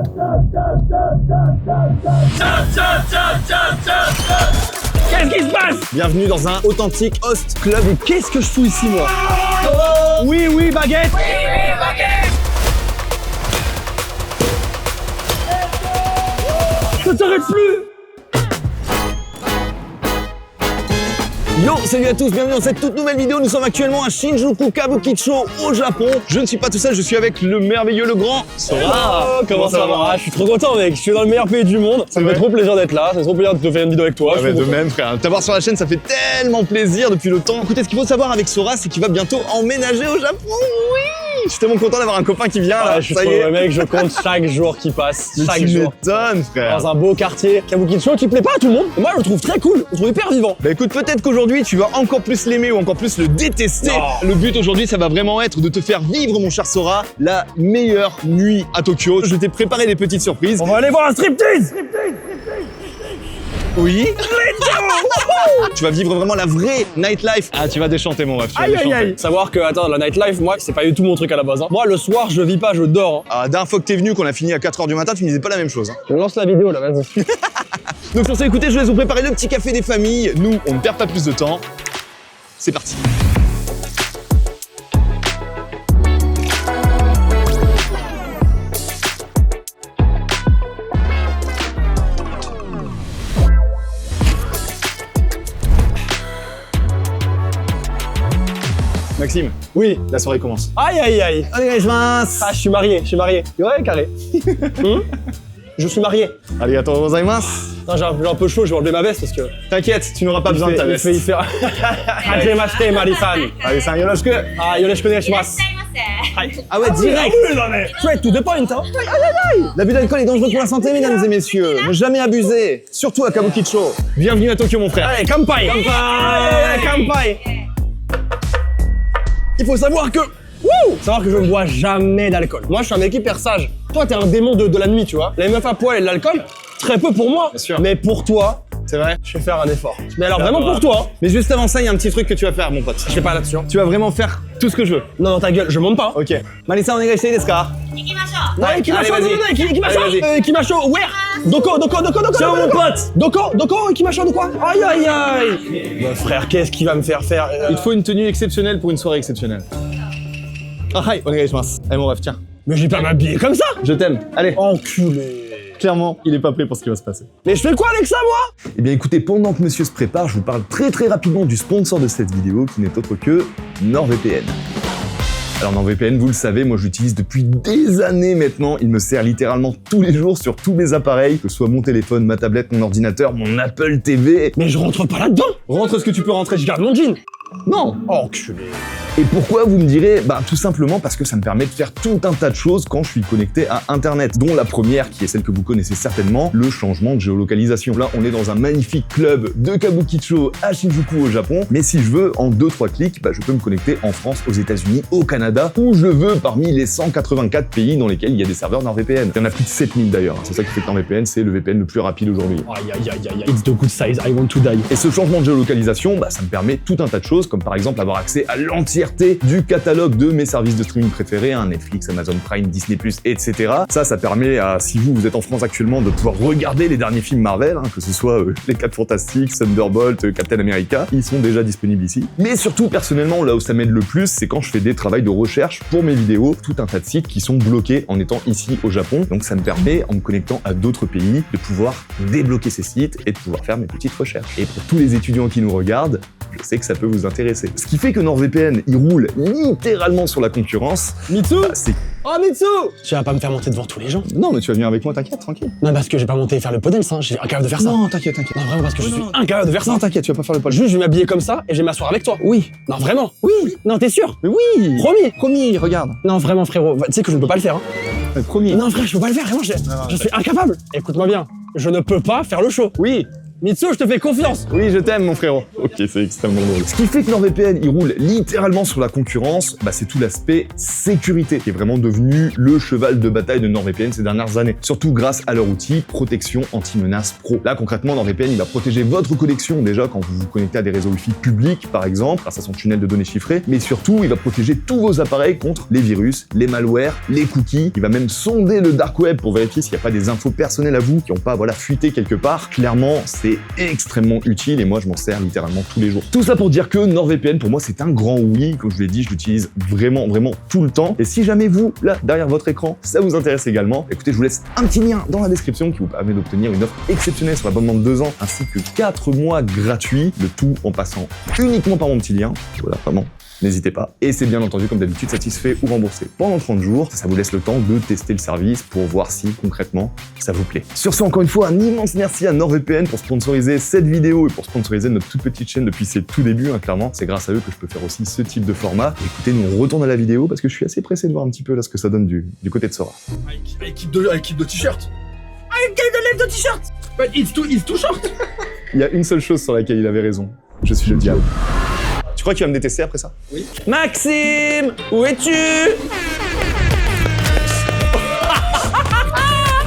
Qu'est-ce qui se passe? Bienvenue dans un authentique host club. Et qu'est-ce que je fous ici, moi? Oui, oui, baguette. Oui, oui, baguette. Ça s'arrête plus. Yo, salut à tous, bienvenue dans cette toute nouvelle vidéo. Nous sommes actuellement à Shinjuku Kabukicho au Japon. Je ne suis pas tout seul, je suis avec le merveilleux, le grand Sora. Comment ça va? Je suis trop content, mec. Je suis dans le meilleur pays du monde. Ça me fait trop plaisir d'être là. Ça me fait trop plaisir de te faire une vidéo avec toi. Ah ouais, de même, frère. T'avoir sur la chaîne, ça fait tellement plaisir depuis le temps. Écoutez, ce qu'il faut savoir avec Sora, c'est qu'il va bientôt emménager au Japon. Oui! Je suis tellement content d'avoir un copain qui vient là. Je suis trop heureux, mec. Je compte chaque jour qui passe. Chaque jour. Tu m'étonnes, frère. Dans un beau quartier. Kabukicho qui plaît pas à tout le monde. Et moi, je le trouve très cool. Je le trouve hyper vivant. Bah écoute, peut-être qu'aujourd'hui, tu vas encore plus l'aimer ou encore plus le détester. Non. Le but aujourd'hui, ça va vraiment être de te faire vivre, mon cher Sora, la meilleure nuit à Tokyo. Je t'ai préparé des petites surprises. On va aller voir un striptease. Oui. Tu vas vivre vraiment la vraie nightlife. Ah, tu vas déchanter, mon ref. Tu vas Aïe, aïe, déchanter. aïe. Savoir que, attends, la nightlife, moi, c'est pas du tout mon truc à la base. Hein. Moi, le soir, je vis pas, je dors. Hein. Ah, la dernière fois que t'es venu, qu'on a fini à 4h du matin, tu me disais pas la même chose. Hein. Je lance la vidéo, là, vas-y. Donc sur ce, écoutez, je vais vous préparer le petit café des familles. Nous, on ne perd pas plus de temps. C'est parti. Maxime, Oui. la soirée commence. Aïe, aïe, aïe. Allez, je mince. Ah, je suis marié. Ouais, carré. Je suis marié. Allez, attends, gozaimasu. Non, j'ai un peu chaud, je vais enlever ma veste parce que... T'inquiète, tu n'auras pas besoin de ta veste. Il fait... Hajimashite, Mari-san. Allez, c'est un yoroshiku. Ah, yoroshiku onegaishimasu. Ah ouais, direct. Oui, non, mais... Straight to the point, hein. L'abus d'alcool est dangereux pour la santé, mesdames et messieurs. Ne jamais abuser, surtout à Kabukicho. Bienvenue à Tokyo, mon frère. Allez, kampai. Kampai. Il faut savoir que... Savoir que je ne bois jamais d'alcool. Moi, je suis un mec hyper sage. Toi, t'es un démon de la nuit, tu vois. Les meufs à poil et de l'alcool, très peu pour moi. Bien sûr. Mais pour toi, C'est vrai. je vais faire un effort. Mais alors, vraiment pour toi. Mais juste avant ça, il y a un petit truc que tu vas faire, mon pote. Je fais pas là-dessus. Hein. Tu vas vraiment faire tout ce que je veux. Non, dans ta gueule, je monte pas. Ok. Marisa, on est resté desu ka? Ouais, Ikimasho, allez, vas-y. Ikimasho, Allez, vas-y. Ikimasho, where? Doko, Ciao, mon pote. Doko, Ikimasho de quoi? Aïe, aïe, aïe. Bah, frère, qu'est-ce qu'il va me faire faire? Il te faut une tenue exceptionnelle pour une soirée exceptionnelle. Ah, hi, on est Allez, mon ref, tiens. Mais je vais pas m'habiller comme ça. Je t'aime. Allez. Enculé. Clairement, il est pas prêt pour ce qui va se passer. Mais je fais quoi avec ça, moi? Eh bien écoutez, pendant que monsieur se prépare, je vous parle très rapidement du sponsor de cette vidéo qui n'est autre que NordVPN. Alors NordVPN, vous le savez, moi je l'utilise depuis des années maintenant. Il me sert littéralement tous les jours sur tous mes appareils, que ce soit mon téléphone, ma tablette, mon ordinateur, mon Apple TV. Mais je rentre pas là-dedans. Rentre ce que tu peux rentrer, Je garde mon jean. Non. Enculé. Et pourquoi, vous me direz? Bah tout simplement parce que ça me permet de faire tout un tas de choses quand je suis connecté à Internet, dont la première, qui est celle que vous connaissez certainement, le changement de géolocalisation. Là, on est dans un magnifique club de Kabukicho à Shinjuku au Japon, mais si je veux, en 2-3 clics, bah, je peux me connecter en France, aux États-Unis, au Canada, où je veux, parmi les 184 pays dans lesquels il y a des serveurs NordVPN. Il y en a plus de 7000 d'ailleurs, c'est ça qui fait que NordVPN, c'est le VPN le plus rapide aujourd'hui. Aïe, aïe, aïe, aïe, it's the good size, I want to die. Et ce changement de géolocalisation, bah, ça me permet tout un tas de choses, comme par exemple avoir accès à l'entièreté du catalogue de mes services de streaming préférés, hein, Netflix, Amazon Prime, Disney+, etc. Ça permet à, si vous êtes en France actuellement, de pouvoir regarder les derniers films Marvel, hein, que ce soit les 4 Fantastiques, Thunderbolt, Captain America, ils sont déjà disponibles ici. Mais surtout, personnellement, là où ça m'aide le plus, c'est quand je fais des travaux de recherche pour mes vidéos, tout un tas de sites qui sont bloqués en étant ici au Japon. Donc ça me permet, en me connectant à d'autres pays, de pouvoir débloquer ces sites et de pouvoir faire mes petites recherches. Et pour tous les étudiants qui nous regardent, je sais que ça peut vous intéresser. Ce qui fait que NordVPN, il roule littéralement sur la concurrence. Mitsu. Bah, c'est... Oh, Mitsu. Tu vas pas me faire monter devant tous les gens. Non, mais tu vas venir avec moi, t'inquiète, tranquille. Non, parce que j'ai pas monté faire le podels, hein. Je suis incapable de faire ça. Non, t'inquiète. Non, vraiment, parce que je suis incapable de faire ça. Non, t'inquiète, tu vas pas faire le pôle. Juste, je vais m'habiller comme ça et je vais m'asseoir avec toi. Oui. Non, vraiment. Oui. Non, t'es sûr? Mais oui. Promis. Promis, regarde. Non, vraiment, frérot. Tu sais que je ne peux pas le faire, hein. Promis. Non, frère, je peux pas le faire, vraiment, je suis incapable. Écoute-moi bien, je ne peux pas faire le show. Oui. Mitsu, je te fais confiance. Oui, je t'aime, mon frérot. Ok, c'est extrêmement drôle. Ce qui fait que NordVPN, il roule littéralement sur la concurrence, bah, c'est tout l'aspect sécurité qui est vraiment devenu le cheval de bataille de NordVPN ces dernières années. Surtout grâce à leur outil Protection Anti-Menace Pro. Là, concrètement, NordVPN, il va protéger votre connexion déjà quand vous vous connectez à des réseaux Wi-Fi publics, par exemple, grâce à son tunnel de données chiffrées, mais surtout, il va protéger tous vos appareils contre les virus, les malwares, les cookies. Il va même sonder le dark web pour vérifier s'il n'y a pas des infos personnelles à vous qui n'ont pas, voilà, fuité quelque part. Clairement, c'est extrêmement utile et moi, je m'en sers littéralement tous les jours. Tout ça pour dire que NordVPN, pour moi, c'est un grand oui. Comme je l'ai dit, je l'utilise vraiment tout le temps. Et si jamais vous, là, derrière votre écran, ça vous intéresse également, écoutez, je vous laisse un petit lien dans la description qui vous permet d'obtenir une offre exceptionnelle sur l'abonnement de 2 ans ainsi que 4 mois gratuits, le tout en passant uniquement par mon petit lien. Voilà, vraiment. N'hésitez pas. Et c'est bien entendu, comme d'habitude, satisfait ou remboursé pendant 30 jours. Ça vous laisse le temps de tester le service pour voir si, concrètement, ça vous plaît. Sur ce, encore une fois, un immense merci à NordVPN pour sponsoriser cette vidéo et pour sponsoriser notre toute petite chaîne depuis ses tout débuts, hein, clairement. C'est grâce à eux que je peux faire aussi ce type de format. Écoutez, nous on retourne à la vidéo parce que je suis assez pressé de voir un petit peu là ce que ça donne du côté de Sora. Équipe de t-shirt. Équipe de t-shirt. But it's too short. Il y a une seule chose sur laquelle il avait raison. Je suis le diable. Tu crois qu'il va me détester après ça? Oui. Maxime, où es-tu?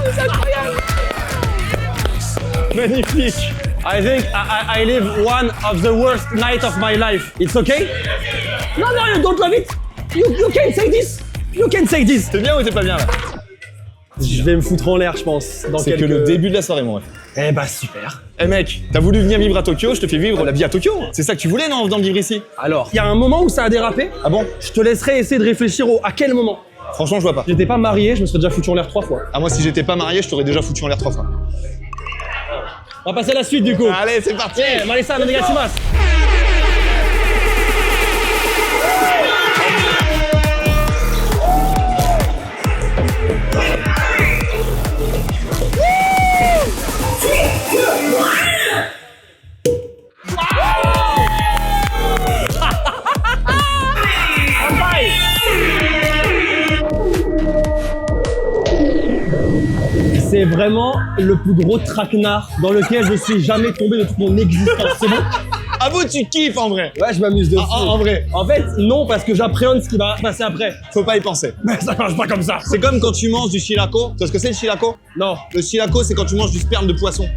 C'est incroyable. Magnifique. I think I live one of the worst night of my life. It's okay? No, you don't love it. You can say this. You can say this. T'es bien ou t'es pas bien là? Je vais me foutre en l'air, je pense. C'est que le début de la soirée, mon ref. Eh bah super. Eh mec, t'as voulu venir vivre à Tokyo, je te fais vivre la vie à Tokyo. C'est ça que tu voulais, non, en venant vivre ici? Alors, il y a un moment où ça a dérapé. Ah bon? Je te laisserai essayer de réfléchir à quel moment. Franchement, je vois pas. J'étais pas marié, je me serais déjà foutu en l'air 3 fois. Ah, moi, si j'étais pas marié, je t'aurais déjà foutu en l'air 3 fois. On va passer à la suite du coup. Allez, c'est parti. Marissa, onegaishimasu. C'est vraiment le plus gros traquenard dans lequel je suis jamais tombé de toute mon existence. C'est bon? Ah bon, tu kiffes en vrai? Ouais, je m'amuse de fou. En vrai? En fait, non, parce que j'appréhende ce qui va passer après. Faut pas y penser. Mais ça marche pas comme ça. C'est comme quand tu manges du shirako. Tu vois ce que c'est le shirako? Non. Le shirako, c'est quand tu manges du sperme de poisson.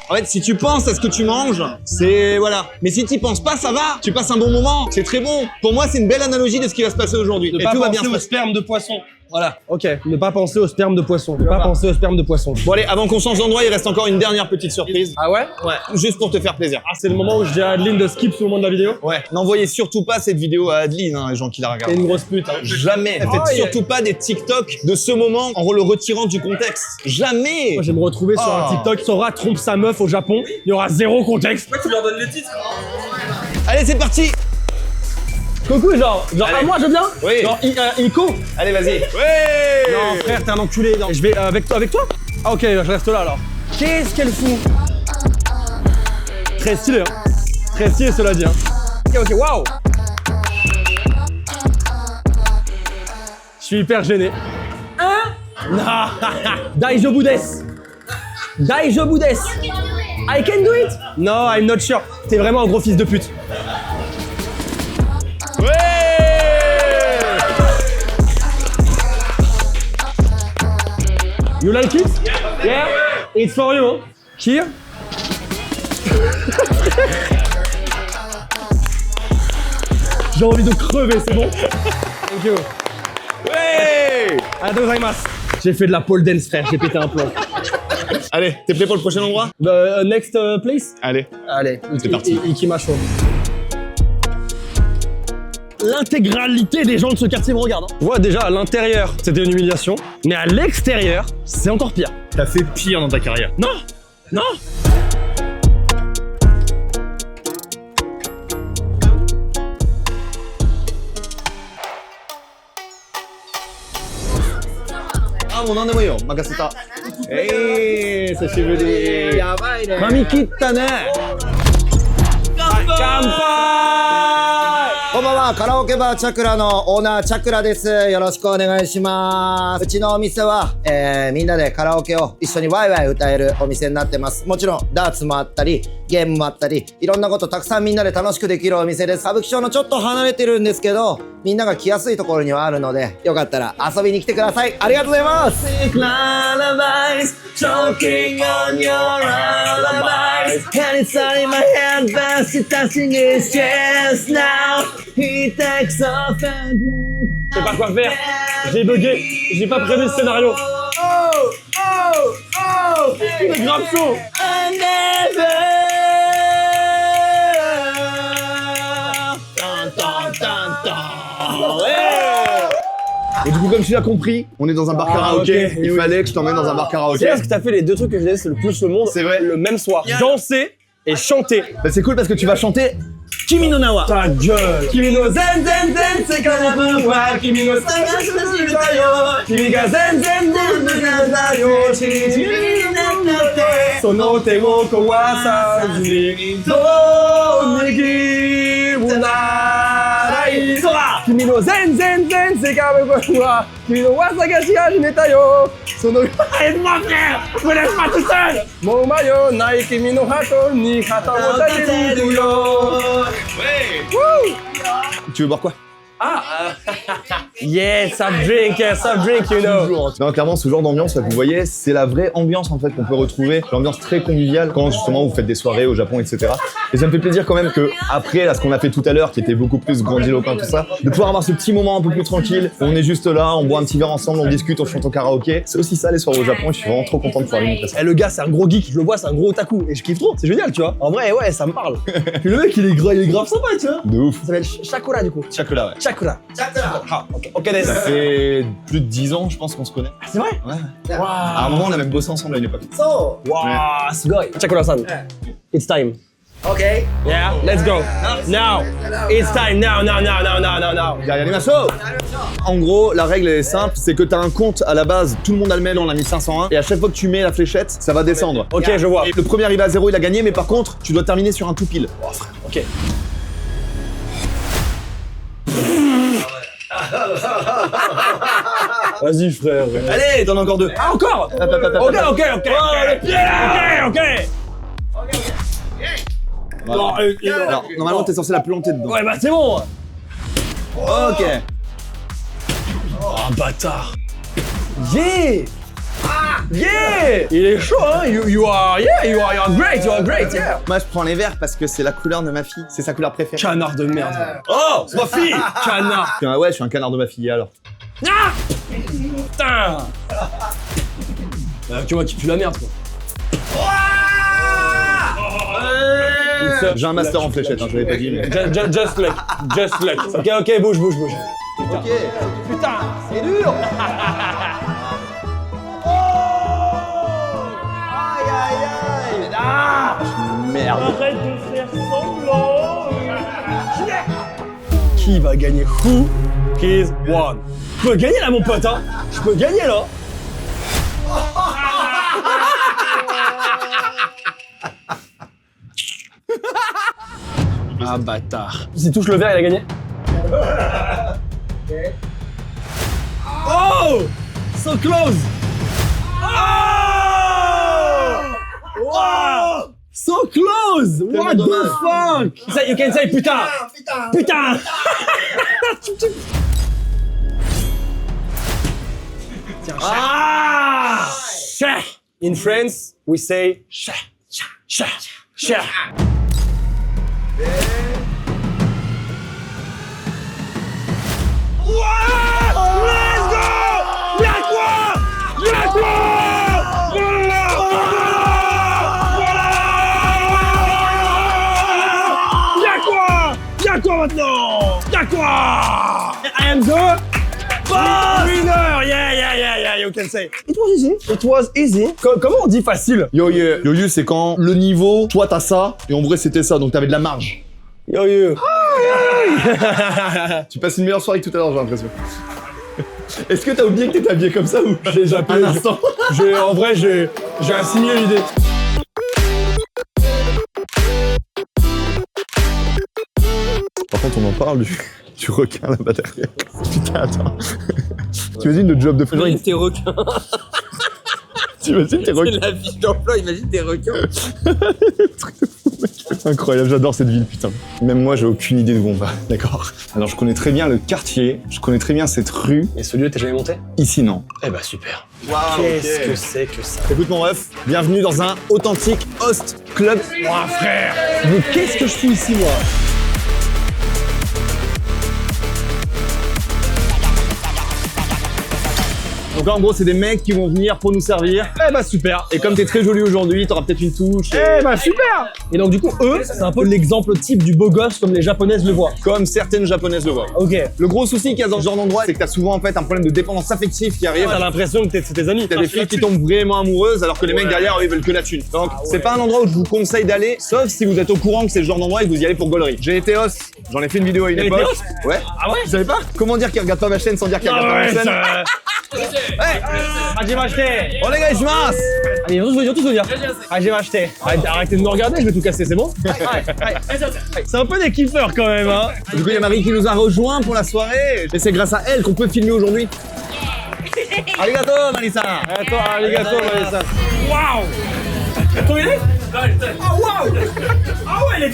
En fait, si tu penses à ce que tu manges, c'est... voilà. Mais si tu penses pas, ça va. Tu passes un bon moment. C'est très bon. Pour moi, c'est une belle analogie de ce qui va se passer aujourd'hui. Ne Et pas tout va bien penser se au passer. sperme de poisson. Voilà. Ok. Ne pas penser au sperme de poisson. Ne pas penser au sperme de poisson. Bon allez, avant qu'on change d'endroit, il reste encore une dernière petite surprise. Ah ouais? Ouais, juste pour te faire plaisir. Ah, c'est le moment où je dis à Adeline de skip tout le monde de la vidéo? Ouais, n'envoyez surtout pas cette vidéo à Adeline, hein, les gens qui la regardent. T'es une grosse pute, hein. Jamais. Faites Oh, surtout pas des TikTok de ce moment en le retirant du contexte. Jamais. Moi, je vais me retrouver sur un Oh. TikTok. Sora trompe sa meuf au Japon. Il y aura zéro contexte. Tu leur donnes les titres. Allez, c'est parti. Coucou, genre Allez. à moi je viens? Oui. Genre, Ico? Allez, vas-y. Ouais. Non, frère, t'es un enculé. Non. Je vais avec toi? Ah, ok, je reste là alors. Qu'est-ce qu'elle fout? Très stylé, hein. Très stylé, cela dit, hein. Ok, waouh. Je suis hyper gêné. Hein? Non. Daijobu desu. Daijobu desu. I can do it. No, I'm not sure. T'es vraiment un gros fils de pute. Ouais. You like it? Yeah? It's for you, hein? Here? J'ai envie de crever, c'est bon? Thank you. Ouais. Arigatou gozaimasu. J'ai fait de la pole dance, frère, j'ai pété un plomb. Allez, t'es prêt pour le prochain endroit? Next place? Allez. Allez, C'est parti. Ikimasho. L'intégralité des gens de ce quartier me regardent. Hein. Je vois déjà à l'intérieur, c'était une humiliation, mais à l'extérieur, c'est encore pire. T'as fait pire dans ta carrière. Non! Non! Ah, mon nom est Magaseta. Hey, ça c'est venu. Kami kitta ne. Kanpai! Konbanwa! はカラオケバーチャクラのオーナーチャクラです。よろしくお願いします。うちのお店は、みんなでカラオケを一緒にワイワイ歌えるお店になってます。もちろんダーツもあったり、ゲームもあったり、いろんなことたくさんみんなで楽しくできるお店です。歌舞伎町のちょっと離れてるんですけど、みんなが来やすいところにはあるので、よかったら遊びに来てください。ありがとうございます。Lullabies, choking on your lullabies, and it's all in my head, but it's touching his chest now. He takes off and Je sais pas quoi faire. J'ai bugué. J'ai pas prévu le scénario. C'est grave chaud. I never. Et du coup, comme tu l'as compris, on est dans un bar karaoké. ok, Il oui. fallait que je t'emmène dans un bar C'est karaoké. parce que t'as fait les deux trucs que je déteste le plus au monde. C'est vrai. Le même soir. Danser et chanter. Bah, c'est cool parce que tu vas chanter Kimi no Nawa. Ta gueule. Kimi no zen zen zen sekanabu wa kimi no sanga shitashi yo. Kimi ga zen zen zen zen da yo. Shiri no natte. Sono te wo kawasazu ni do negi wo narai. Sora. Kimi no zen zen zen sekanabu wa kimi no wasaga shihajimeta yo. Sono aide-moi frère. Me laisse pas tout seul. Mo mayo nai kimi no hato ni hata wo tajiru yo. Tu veux boire quoi? Yeah, soft drink, you know. Non, clairement, ce genre d'ambiance, là, que vous voyez, c'est la vraie ambiance en fait qu'on peut retrouver, l'ambiance très conviviale quand justement vous faites des soirées au Japon, etc. Et ça me fait plaisir quand même que après, là, ce qu'on a fait tout à l'heure, qui était beaucoup plus grandiloquent, tout ça, de pouvoir avoir ce petit moment un peu plus tranquille, où on est juste là, on boit un petit verre ensemble, on discute, on chante au karaoké. C'est aussi ça les soirées au Japon, et je suis vraiment trop content de pouvoir lui montrer ça. Eh, le gars, c'est un gros geek, je le vois, c'est un gros otaku, et je kiffe trop, c'est génial, tu vois. En vrai, ouais, ça me parle. Puis le mec, il est grave sympa, tu vois. De ouf. Ça s'appelle Shakura, du coup. Chakula, ouais. Shakura. Ah, ok, des. C'est plus de 10 ans, je pense qu'on se connaît. C'est vrai? Ouais. À un moment, on a même bossé ensemble à une époque. Waouh, sugoi. Shakura-san, it's time. OK。 Yeah, let's go. Now, it's time, now. Derrière les machos. En gros, la règle est simple, c'est que t'as un compte à la base, tout le monde a le même, on a mis 501, et à chaque fois que tu mets la fléchette, ça va descendre. Ok, je vois. Et le premier arrivé à 0, il a gagné, mais par contre, tu dois terminer sur un tout pile. Oh, frère. Ok. Vas-y, frère. Allez, t'en as encore deux. Ah, encore? Ok. Oh, les pieds là. Ok. Voilà. Alors, normalement, t'es censé la planter dedans. Ouais, bah c'est bon. Ok. Oh, bâtard. Yeah. Yeah. Il est chaud, hein. You are great, yeah. Moi, je prends les verts parce que c'est la couleur de ma fille. C'est sa couleur préférée. Canard de merde. Oh, c'est ma fille. Canard. Ouais, je suis un canard de ma fille, alors. Ah. Putain. Tu vois, tu pues la merde, quoi. J'ai un master en fléchette, hein, je l'avais pas dit, mais... Just luck. Ok, bouge. Ok. Putain, c'est dur. Merde. Arrête de faire semblant. Qui va gagner? Who is one? Je peux gagner là, mon pote, hein. Je peux gagner là. Ah, bâtard. S'il touche le verre, il a gagné. Oh! So close! Oh! Wow! So close! What the fuck? Say, you can say putain! Putain! Ah! Chat! In France, we say chat. Let's go! Y'a quoi? Y'a quoi maintenant? Y'a quoi? I am the winner! Yeah, you can say. It was easy. Comment on dit facile? Yo-yo, c'est quand le niveau, toi t'as ça, et en vrai c'était ça, donc t'avais de la marge. Yo. Tu passes une meilleure soirée que tout à l'heure, j'ai l'impression. Est-ce que t'as oublié que t'étais habillé comme ça ou J'ai zappé. un instant? En vrai, j'ai assimilé l'idée. Par contre, on en parle du requin là-bas derrière. Putain, attends. T'imagines le job de fou? Imagine tes requins. T'imagines tes C'est requins? la fiche d'emploi, imagine tes requins. Incroyable, j'adore cette ville, putain. Même moi, j'ai aucune idée d'où on va. D'accord. Alors, je connais très bien le quartier, je connais très bien cette rue. Et ce lieu, t'es jamais monté? Ici, non. Eh bah super. Waouh, Qu'est-ce que c'est que ça? Écoute mon ref, bienvenue dans un authentique host club. Ouah frère! Mais qu'est-ce que je fous ici moi? Donc là, en gros, c'est des mecs qui vont venir pour nous servir. Eh bah super! Et comme t'es très joli aujourd'hui, t'auras peut-être une touche. Eh bah super! Et donc du coup, eux, c'est un peu l'exemple type du beau gosse comme les japonaises le voient. Comme certaines japonaises le voient. Ok. Le gros souci qu'il y a dans ce genre d'endroit, c'est que t'as souvent en fait un problème de dépendance affective qui arrive. T'as l'impression que c'est tes amis. T'as des filles qui tombent vraiment amoureuses alors que les mecs derrière, eux, ils veulent que la thune. Donc, c'est pas un endroit où je vous conseille d'aller, sauf si vous êtes au courant que c'est le genre d'endroit et que vous y allez pour gaulerie. J'ai été host, j'en ai fait une vidéo à une T'as époque. été host? Ouais. Ah ouais? Vous savez pas? Comment dire qu'il regarde pas ma chaîne sans dire qu'il regarde pas ma chaîne? Hey! Onegaishimasu! Allez, viens tous venir. Ah, j'ai acheté. Arrêtez de me regarder, je vais tout casser, c'est bon? C'est un peu des kiffeurs quand même, hein. Du coup, il y a Marie qui nous a rejoint pour la soirée. Et c'est grâce à elle qu'on peut filmer aujourd'hui. Arigato, Marisa! Attends, arigato, Marissa. Waouh! Ton il est? Ah, waouh! Ah ouais, les...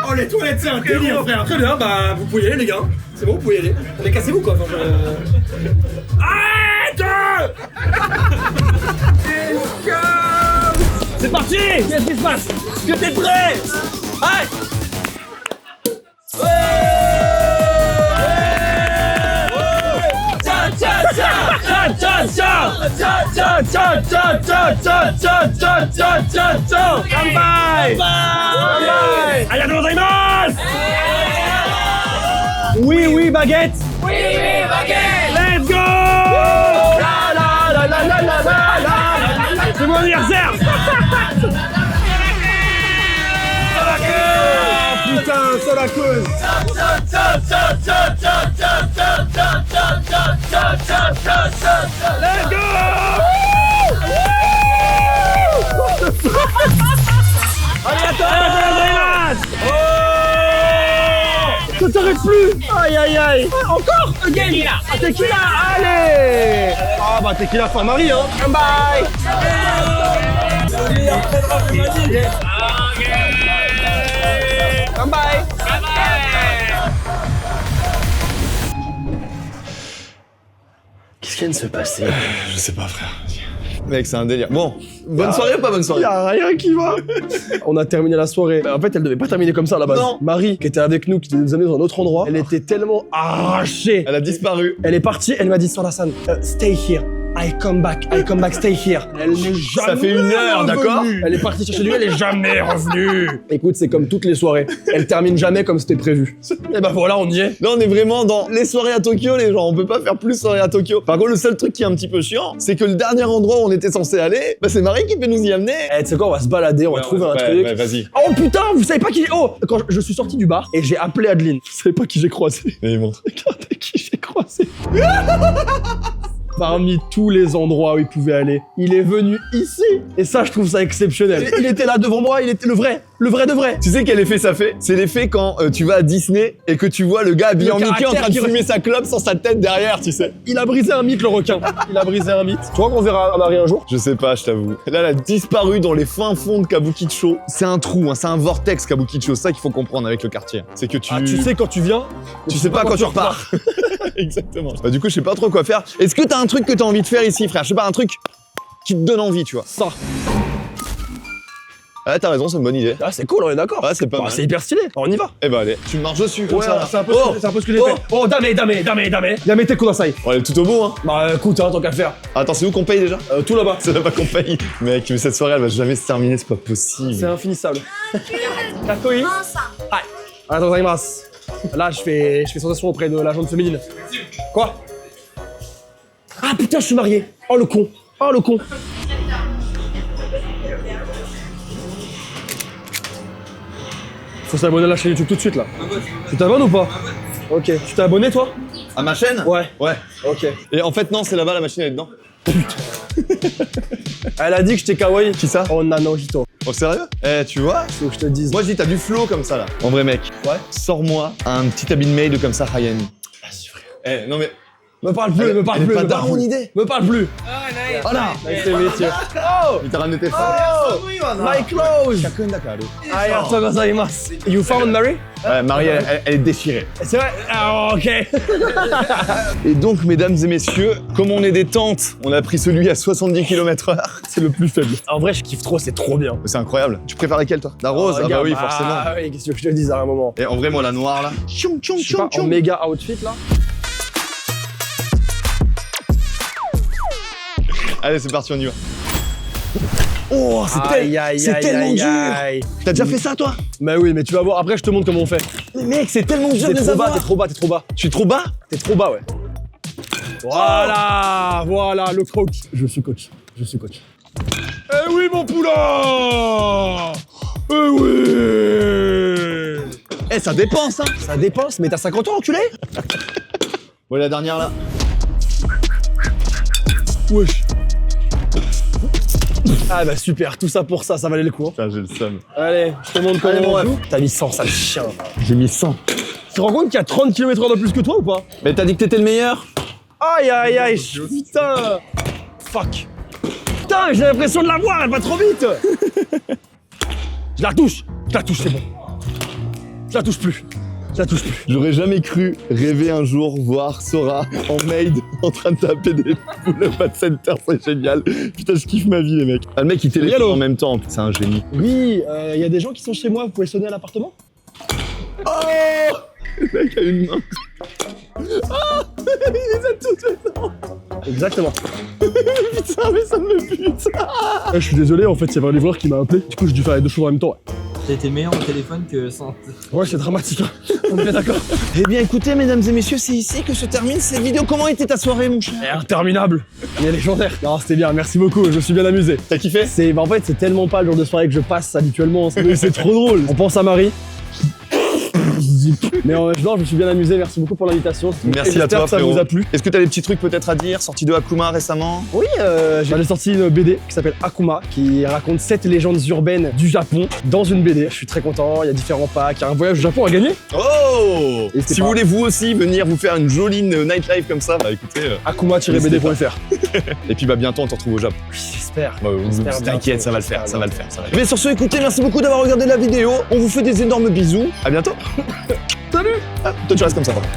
Oh, les toilettes, c'est un délire, frère. Très bien, bah, vous pouvez y aller, les gars. C'est bon, vous pouvez y aller. Mais cassez-vous, quoi. Enfin, Arrête! C'est parti! Qu'est-ce qui se passe? Est-ce que t'es prêt? Allez! Oui, oui, baguette! Oui, oui, baguette! Let's go! La la la la la la la! C'est mon anniversaire! Putain, c'est la cause! Let's go! Ça t'arrête plus! Aïe aïe aïe! Encore! Again! Ah, tequila! Allez! Ah bah tequila for Marie, hein! Come bye! Come bye! Qu'est-ce qui vient de se passer? Je sais pas, frère. Mec, c'est un délire. Bon, bonne soirée ou pas bonne soirée? Y'a rien qui va. On a terminé la soirée. En fait, elle devait pas terminer comme ça à la base. Non. Marie, qui était avec nous, qui nous amenait dans un autre endroit, elle était tellement arrachée. Elle a disparu. Elle est partie, elle m'a dit sur la scène, stay here. I come back, stay here. Elle n'est jamais Ça fait 1 heure, d'accord? Elle est partie chercher lui, elle est jamais revenue. Écoute, c'est comme toutes les soirées. Elle termine jamais comme c'était prévu. Et bah voilà, on y est. Là, on est vraiment dans les soirées à Tokyo, les gens. On peut pas faire plus soirées à Tokyo. Par contre, le seul truc qui est un petit peu chiant, c'est que le dernier endroit où on était censé aller, bah c'est Marie qui peut nous y amener. Eh, tu sais quoi, on va se balader, on va trouver un truc. Ouais, vas-y. Oh putain, vous savez pas qui... Oh, quand je suis sorti du bar et j'ai appelé Adeline. Vous savez pas qui j'ai croisé? Et montre. Regardez qui j'ai croisé. Parmi tous les endroits où il pouvait aller, il est venu ici. Et ça, je trouve ça exceptionnel. Il était là devant moi, il était le vrai de vrai. Tu sais quel effet ça fait? C'est l'effet quand tu vas à Disney et que tu vois le gars habillé en Mickey en caractère train de qui fumer sa clope sans sa tête derrière, tu sais. Il a brisé un mythe, le requin. Il a brisé un mythe. Tu crois qu'on verra Marie un jour? Je sais pas, je t'avoue. Là, elle a disparu dans les fins fonds de Kabukicho. C'est un trou, hein, c'est un vortex Kabukicho. C'est ça qu'il faut comprendre avec le quartier. C'est que tu... Ah, tu sais quand tu viens, tu sais pas quand tu repars. Exactement. Bah, du coup, je sais pas trop quoi faire. Est-ce que t'as un truc que t'as envie de faire ici, frère? Je sais pas, un truc qui te donne envie, tu vois. Ça. Ah, t'as raison, c'est une bonne idée. Ah, c'est cool, on est d'accord. Ah, c'est pas mal. C'est hyper stylé. On y va. Eh bah, allez, tu me marches dessus, comme Ouais, ça. Là. c'est un peu ce que j'ai fait. Oh, dame. Yamete kudasai. On est tout au bout, hein. Bah écoute, hein, tant qu'à faire. Attends, c'est où qu'on paye déjà? Tout là-bas. C'est là-bas qu'on paye. Mec, mais cette soirée, elle va jamais se terminer, c'est pas possible. C'est infinissable. Kakoi. Hi. Arigatou gozaimasu. Là, je fais sensation auprès de la gente féminine. Quoi? Ah putain, je suis marié. Oh le con. Faut s'abonner à la chaîne YouTube tout de suite là. Tu t'abonnes ou pas? Ok. Tu t'es abonné toi? À ma chaîne? Ouais. Ouais. Ok. Et en fait, non, c'est là-bas, la machine elle est dedans. Elle a dit que j'étais kawaii. Qui ça? Oh, Nanojito. Oh, sérieux? Eh, tu vois? Faut que je te dise. Moi, je dis, t'as du flow comme ça, là. En vrai, mec. Ouais. Sors-moi un petit habit de maid comme ça, Hayani. Vas-y, frère. Eh, non, mais. Me parle plus, Elle- me parle elle est plus. pas me parle daron plus. idée. Me parle plus. Oh là! Nice to meet you. Oh! Il t'a ramené tes My clothes! Arigatou gozaimasu. You found Mary? Ouais, Marie, elle est déchirée. C'est vrai? Ah, ok. Et donc, mesdames et messieurs, comme on est des tantes, on a pris celui à 70 km/h. C'est le plus faible. En vrai, je kiffe trop, c'est trop bien. C'est incroyable. Tu préfères laquelle, toi? La rose? Ah bah Regarde, oui, forcément. Ah oui, qu'est-ce que je te dis à un moment? Et en vrai, moi, la noire, là. Tchoum, tchoum, Je sais pas, tchoum, en tchoum. méga outfit là. Allez, c'est parti, on y va. Oh, Aïe, aïe, c'est aïe, tellement aïe, dur. aïe. T'as déjà fait ça, toi? Bah oui, mais tu vas voir, après je te montre comment on fait. Mais mec, c'est tellement dur de T'es les trop bas, avoir. t'es trop bas, t'es trop bas. Je suis trop bas? T'es trop bas, ouais. Voilà, voilà, le coach. Je suis coach, je suis coach. Eh oui, mon poulain! Eh oui! Eh, ça dépense, hein! Ça dépense, mais t'as 50 ans, enculé. Bon, la dernière, là. Wesh. Ah bah super, tout ça pour ça, ça valait le coup. Hein. Putain, j'ai le seum. Allez, je te montre Allez, comment mon on ref. joue. T'as mis 100, ça chien. J'ai mis 100. Tu te rends compte qu'il y a 30 km/h de plus que toi ou pas? Mais t'as dit que t'étais le meilleur? Aïe aïe aïe, putain. Fuck. Putain, j'ai l'impression de la voir, elle va trop vite. Je la touche, c'est bon. Je la touche plus. Je la touche plus. J'aurais jamais cru rêver un jour voir Sora en maid en train de taper des pull-up at center, c'est génial. Putain, je kiffe ma vie, les mecs. Ah, le mec, il téléphone Hello. en même temps, c'est un génie. Oui, il y a des gens qui sont chez moi, vous pouvez sonner à l'appartement? Oh! Le mec a une main. Oh! Il les a tous dedans. Exactement. Putain, mais ça me bute. Je suis désolé, en fait, il y avait un livreur qui m'a appelé. Du coup, j'ai dû faire les deux choses en même temps. T'as été meilleur au téléphone que sans. Ouais, c'est dramatique. Hein. On est bien d'accord. Eh bien, écoutez, mesdames et messieurs, c'est ici que se termine cette vidéo. Comment était ta soirée, mon cher? Interminable. Il est légendaire. Non, c'était bien, merci beaucoup, je me suis bien amusé. T'as kiffé? En fait, c'est tellement pas le genre de soirée que je passe habituellement. C'est trop drôle. On pense à Marie. Mais non, je me suis bien amusé, merci beaucoup pour l'invitation. Merci à J'espère toi, que ça frérot. vous a plu. Est-ce que t'as des petits trucs peut-être à dire, sortis de Akuma récemment? Oui, j'ai sorti une BD qui s'appelle Akuma, qui raconte 7 légendes urbaines du Japon dans une BD. Je suis très content, il y a différents packs, il y a un voyage au Japon à gagner. Oh! Et c'est Si pas- vous voulez vous aussi venir vous faire une jolie nightlife comme ça, bah écoutez. Akuma-bd.fr. Et puis bah bientôt on te retrouve au Japon. Oui, j'espère. Bah, J'espère T'inquiète, bientôt, ça va le faire, j'espère ça va le faire. bientôt. Ça va le faire. Mais sur ce, écoutez, merci beaucoup d'avoir regardé la vidéo. On vous fait des énormes bisous. À bientôt. Salut. Ah, toi tu restes comme ça. Pardon.